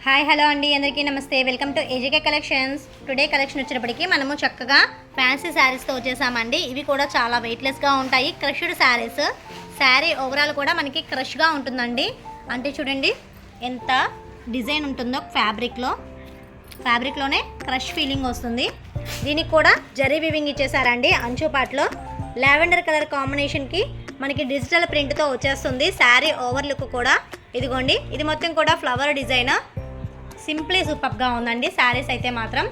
Hi hello అండి, అందరికీ నమస్తే. Welcome to ఏజీకే collections. Today collection వచ్చేటప్పటికి మనము చక్కగా ఫ్యాన్సీ శారీస్తో వచ్చేసామండి. ఇవి కూడా చాలా వెయిట్లెస్గా ఉంటాయి. క్రష్డ్ శారీస్. శారీ ఓవరాల్ కూడా మనకి క్రష్గా ఉంటుందండి. అంటే చూడండి ఎంత డిజైన్ ఉంటుందో ఫ్యాబ్రిక్లోనే క్రష్ ఫీలింగ్ వస్తుంది. దీనికి కూడా జరీ వీవింగ్ ఇచ్చేసారండి. అంచుపాట్లో లావెండర్ కలర్ కాంబినేషన్కి మనకి డిజిటల్ ప్రింట్తో వచ్చేస్తుంది. శారీ ఓవర్ లుక్ కూడా ఇదిగోండి. ఇది మొత్తం కూడా ఫ్లవర్ డిజైన్. సింప్లీ సూపర్గా ఉందండి శారీస్ అయితే మాత్రం.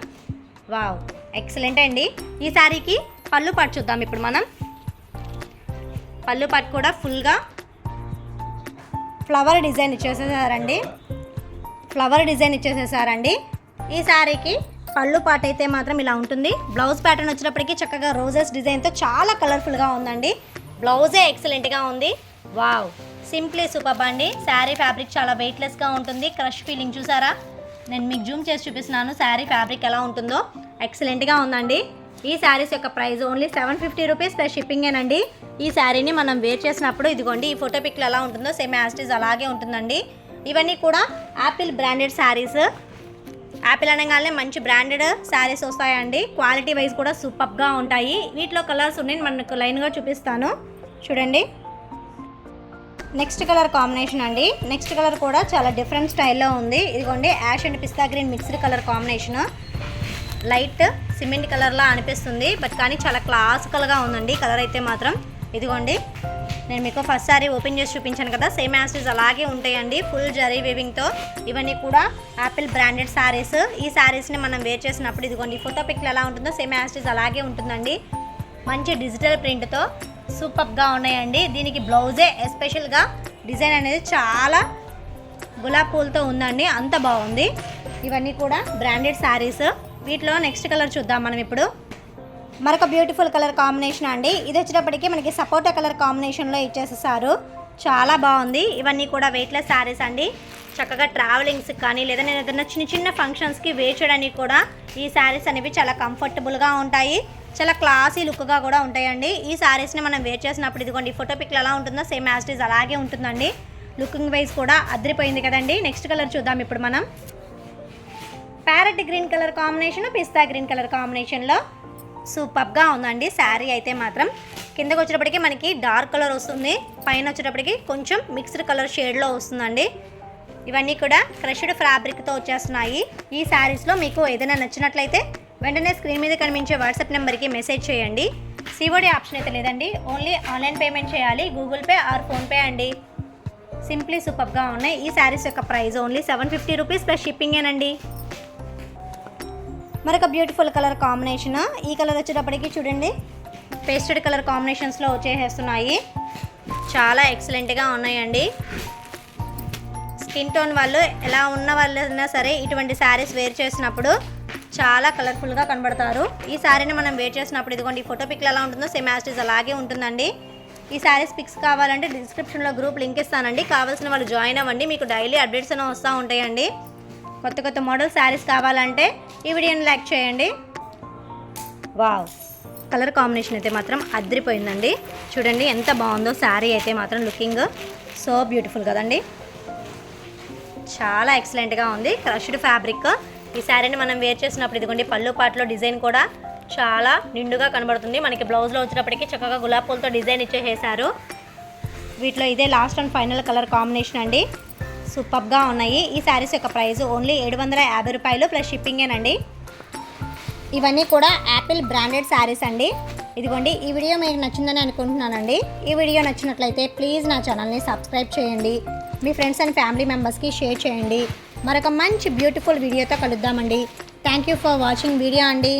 వావ్, ఎక్సలెంట్ అండి. ఈ శారీకి పళ్ళు పాటు చూద్దాం ఇప్పుడు మనం. పళ్ళు పాటు కూడా ఫుల్గా ఫ్లవర్ డిజైన్ ఇచ్చేసేసారండి. ఈ శారీకి పళ్ళు పాటు అయితే మాత్రం ఇలా ఉంటుంది. బ్లౌజ్ ప్యాటర్న్ వచ్చినప్పటికీ చక్కగా రోజెస్ డిజైన్తో చాలా కలర్ఫుల్గా ఉందండి. బ్లౌజే ఎక్సలెంట్గా ఉంది. వావ్, సింప్లీ సూపర్ అండి. శారీ ఫ్యాబ్రిక్ చాలా వెయిట్లెస్గా ఉంటుంది. క్రష్ ఫీలింగ్ చూసారా? నేను మీకు జూమ్ చేసి చూపిస్తున్నాను శారీ ఫ్యాబ్రిక్ ఎలా ఉంటుందో. ఎక్సలెంట్గా ఉందండి. ఈ శారీస్ యొక్క ప్రైస్ ఓన్లీ 750 రూపీస్ ప్లస్ షిప్పింగేనండి. ఈ శారీని మనం వేర్ చేసినప్పుడు ఇదిగోండి ఈ ఫోటో పిక్లో ఎలా ఉంటుందో సేమ్ యాజ్ ఇట్ ఈజ్ అలాగే ఉంటుందండి. ఇవన్నీ కూడా యాపిల్ బ్రాండెడ్ శారీస్. యాపిల్ అనగానే మంచి బ్రాండెడ్ శారీస్ వస్తాయండి. క్వాలిటీ వైజ్ కూడా సూపర్గా ఉంటాయి. వీటిలో కలర్స్ ఉన్నాయి, మనకు లైన్గా చూపిస్తాను చూడండి. నెక్స్ట్ కలర్ కాంబినేషన్ అండి. నెక్స్ట్ కలర్ కూడా చాలా డిఫరెంట్ స్టైల్లో ఉంది. ఇదిగోండి ash and pista green mixed colour combination. Light cement కలర్లా అనిపిస్తుంది, బట్ కానీ చాలా క్లాసికల్గా ఉందండి కలర్ అయితే మాత్రం. ఇదిగోండి నేను మీకు ఫస్ట్ సారీ ఓపెన్ చేసి చూపించాను కదా, సేమ్ యాజ్ ఇట్ ఈజ్ అలాగే ఉంటాయండి. ఫుల్ జరీ వీవింగ్తో. ఇవన్నీ కూడా యాపిల్ బ్రాండెడ్ శారీస్. ఈ శారీస్ని మనం వేర్ చేసినప్పుడు ఇదిగోండి ఫోటో పిక్లు ఎలా ఉంటుందో సేమ్ యాజ్ ఇట్ ఈజ్ అలాగే ఉంటుందండి. మంచి డిజిటల్ ప్రింట్తో సూపర్గా ఉన్నాయండి. దీనికి బ్లౌజే ఎస్పెషల్గా డిజైన్ అనేది చాలా గులాబ్ పూలతో ఉందండి, అంత బాగుంది. ఇవన్నీ కూడా బ్రాండెడ్ శారీస్. వీటిలో నెక్స్ట్ కలర్ చూద్దాం మనం ఇప్పుడు. మరొక బ్యూటిఫుల్ కలర్ కాంబినేషన్ అండి. ఇది వచ్చేటప్పటికి మనకి సపోటా కలర్ కాంబినేషన్లో ఇచ్చేసేసారు. చాలా బాగుంది. ఇవన్నీ కూడా వెయిట్లెస్ శారీస్ అండి. చక్కగా ట్రావెలింగ్స్కి కానీ లేదా నేను ఏదైనా చిన్న చిన్న ఫంక్షన్స్కి వేర్ చేయడానికి కూడా ఈ శారీస్ అనేవి చాలా కంఫర్టబుల్గా ఉంటాయి. చాలా క్లాసీ లుక్గా కూడా ఉంటాయండి. ఈ శారీస్ని మనం వేర్ చేసినప్పుడు ఇదిగోండి ఫోటో పిక్లు ఎలా ఉంటుందో సేమ్ యాజ్ ఇట్ ఈజ్ అలాగే ఉంటుందండి. లుకింగ్ వైజ్ కూడా అదిరిపోయింది కదండి. నెక్స్ట్ కలర్ చూద్దాం ఇప్పుడు మనం. ప్యారెట్ గ్రీన్ కలర్ కాంబినేషన్, పిస్తా గ్రీన్ కలర్ కాంబినేషన్లో సూపర్గా ఉందండి శారీ అయితే మాత్రం. కిందకు వచ్చేటప్పటికి మనకి డార్క్ కలర్ వస్తుంది, పైన వచ్చేటప్పటికి కొంచెం మిక్స్డ్ కలర్ షేడ్లో వస్తుందండి. ఇవన్నీ కూడా క్రష్డ్ ఫ్యాబ్రిక్తో వచ్చేస్తున్నాయి. ఈ శారీస్లో మీకు ఏదైనా నచ్చినట్లయితే వెంటనే స్క్రీన్ మీద కనిపించే వాట్సాప్ నెంబర్కి మెసేజ్ చేయండి. సిఓడి ఆప్షన్ అయితే లేదండి, ఓన్లీ ఆన్లైన్ పేమెంట్ చేయాలి. గూగుల్ పే ఆర్ ఫోన్పే అండి. సింప్లీ సూపర్గా ఉన్నాయి. ఈ శారీస్ యొక్క ప్రైస్ ఓన్లీ 750 రూపీస్ ప్లస్ షిప్పింగేనండి. మరొక బ్యూటిఫుల్ కలర్ కాంబినేషన్. ఈ కలర్ వచ్చేటప్పటికి చూడండి పేస్టెడ్ కలర్ కాంబినేషన్స్లో వచ్చేస్తున్నాయి. చాలా ఎక్సలెంట్గా ఉన్నాయండి. స్కిన్ టోన్ వాళ్ళు ఎలా ఉన్న వాళ్ళైనా సరే ఇటువంటి శారీస్ వేర్ చేసినప్పుడు చాలా కలర్ఫుల్గా కనబడతారు. ఈ శారీని మనం వేర్ చేసినప్పుడు ఇదిగోండి ఈ ఫోటో పిక్లు ఎలా ఉంటుందో సేమ్ యాజ్ ఇట్ ఈజ్ అలాగే ఉంటుందండి. ఈ శారీస్ పిక్స్ కావాలంటే డిస్క్రిప్షన్లో గ్రూప్ లింక్ ఇస్తానండి. కావాల్సిన వాళ్ళు జాయిన్ అవ్వండి. మీకు డైలీ అప్డేట్స్ అనేవి వస్తూ ఉంటాయండి. కొత్త కొత్త మోడల్ శారీస్ కావాలంటే ఈ వీడియోని లైక్ చేయండి. వావ్, కలర్ కాంబినేషన్ అయితే మాత్రం అదిరిపోయిందండి. చూడండి ఎంత బాగుందో శారీ అయితే మాత్రం. లుకింగ్ సో బ్యూటిఫుల్ కదండి. చాలా ఎక్సలెంట్గా ఉంది. Crushed fabric. ఈ శారీని మనం వేర్ చేసినప్పుడు ఇదిగోండి పళ్ళు పాటలో డిజైన్ కూడా చాలా నిండుగా కనబడుతుంది. మనకి బ్లౌజ్లో వచ్చేటప్పటికి చక్కగా గులాబ్ పూలతో డిజైన్ ఇచ్చేసారు. వీటిలో ఇదే last and final colour combination అండి. సూపర్గా ఉన్నాయి. ఈ శారీస్ యొక్క ప్రైస్ ఓన్లీ 750 రూపాయలు ప్లస్ షిప్పింగేనండి. ఇవన్నీ కూడా యాపిల్ బ్రాండెడ్ శారీస్ అండి. ఇదిగోండి ఈ వీడియో మీకు నచ్చిందని అనుకుంటున్నానండి. ఈ వీడియో నచ్చినట్లయితే ప్లీజ్ నా ఛానల్ని సబ్స్క్రైబ్ చేయండి. మీ ఫ్రెండ్స్ అండ్ ఫ్యామిలీ మెంబర్స్కి షేర్ చేయండి. మరొక మంచి బ్యూటిఫుల్ వీడియోతో కలుద్దామండి. Thank you for watching video అండి.